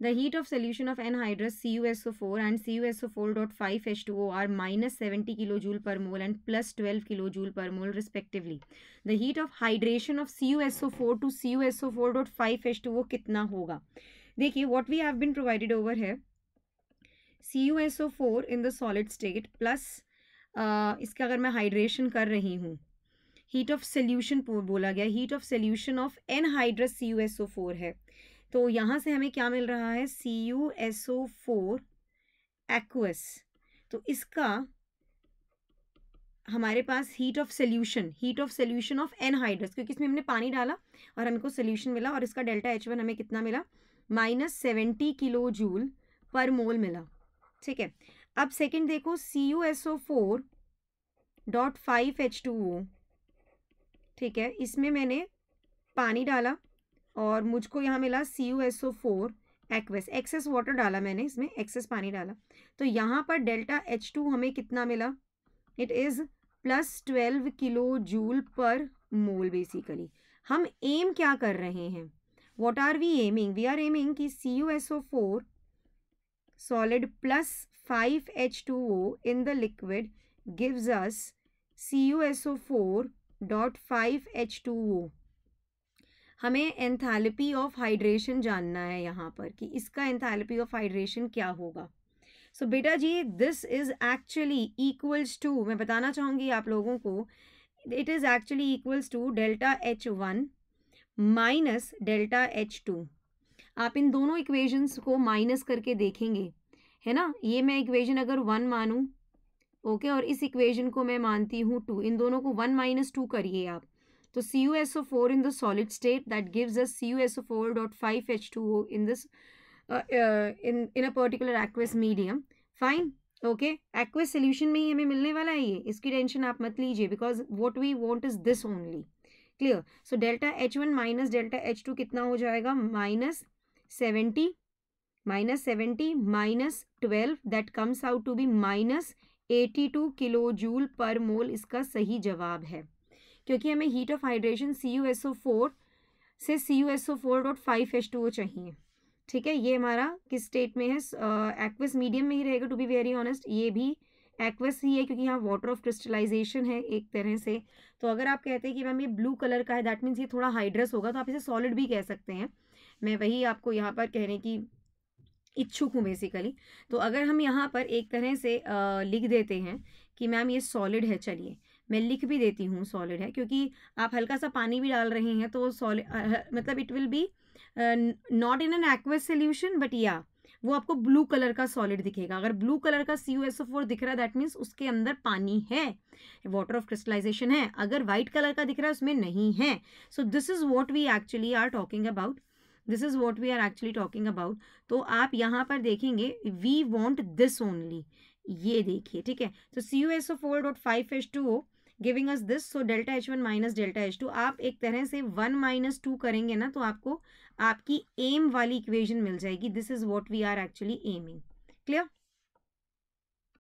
The heat of solution of anhydrous CuSO4 and CuSO4.5H2O are minus 70 kilojoule per mole and plus 12 kilojoule per mole respectively. The heat of hydration of CuSO4 to CuSO4.5H2O कितना होगा? देखिए, what we have been provided over here, CuSO4 in the solid state plus इसका अगर मैं hydration कर रही हूँ, heat of solution बोला गया, heat of solution of anhydrous CuSO4 है, तो यहाँ से हमें क्या मिल रहा है? CuSO4 aqueous. तो इसका हमारे पास heat of solution of anhydrous, क्योंकि इसमें हमने पानी डाला और हमको सोल्यूशन मिला, और इसका डेल्टा H1 हमें कितना मिला? माइनस 70 किलो जूल पर मोल मिला। ठीक है, अब सेकंड देखो, CuSO4.5H2O, ठीक है, इसमें मैंने पानी डाला और मुझको यहाँ मिला CuSO4 एक्वस, एक्सेस वाटर डाला मैंने, इसमें एक्सेस पानी डाला, तो यहाँ पर डेल्टा H2 हमें कितना मिला? It is plus 12 kilo joule पर मोल। बेसिकली हम एम क्या कर रहे हैं? What are we aiming? We are aiming कि CuSO4 solid plus 5H2O in the liquid gives us CuSO4.5H2O। हमें एंथैल्पी ऑफ हाइड्रेशन जानना है यहाँ पर कि इसका एंथैल्पी ऑफ हाइड्रेशन क्या होगा। सो बेटा जी, this is actually equals to, मैं बताना चाहूँगी आप लोगों को, it is actually equals to delta H1 minus delta H2। आप इन दोनों इक्वेशंस को माइनस करके देखेंगे, है ना? ये मैं इक्वेशन अगर 1 मानूं, ओके, और इस इक्वेशन को मैं मानती हूँ 2, इन दोनों को 1 - 2 करिए आप, तो CuSO4 in the solid state that gives us CuSO4.5H2O in this in a particular aqueous medium. Fine, okay, aqueous solution में ही हमें मिलने वाला है ये, इसकी टेंशन आप मत लीजिए, because what we want is this only. Clear? So delta H1 minus delta H2 कितना हो जाएगा? Minus 70 minus 12 that comes out to be minus 82 kilo joule पर मोल। इसका सही जवाब है, क्योंकि हमें हीट ऑफ हाइड्रेशन CuSO4 से CuSO4.5H2O चाहिए। ठीक है, ये हमारा किस स्टेट में है? एक्वस मीडियम में ही रहेगा, टू बी वेरी ऑनेस्ट, ये भी एक्वस ही है, क्योंकि यहाँ वाटर ऑफ क्रिस्टलाइजेशन है एक तरह से। तो अगर आप कहते हैं कि मैम ये ब्लू कलर का है, दैट मीन्स ये थोड़ा हाइड्रस होगा, तो आप इसे सॉलिड भी कह सकते हैं। मैं वही आपको यहाँ पर कहने की इच्छुक हूँ बेसिकली। तो अगर हम यहाँ पर एक तरह से लिख देते हैं कि मैम ये सॉलिड है, चलिए मैं लिख भी देती हूँ सॉलिड है, क्योंकि आप हल्का सा पानी भी डाल रहे हैं तो सॉलिड मतलब it will be not in an aqueous solution, but या वो आपको ब्लू कलर का सॉलिड दिखेगा। अगर ब्लू कलर का CuSO4 दिख रहा है, दैट मीन्स उसके अंदर पानी है, वाटर ऑफ क्रिस्टलाइजेशन है। अगर वाइट कलर का दिख रहा है, उसमें नहीं है। So this is what we actually are talking about, this is what we are actually talking about. तो आप यहाँ पर देखेंगे, वी वॉन्ट दिस ओनली, ये देखिए, ठीक है। तो CuSO4.5H2O giving us this, so delta H1 minus delta H2। आप एक तरह से 1 - 2 करेंगे ना, तो आपको आपकी एम वाली इक्वेशन मिल जाएगी। This is what we are actually aiming. Clear?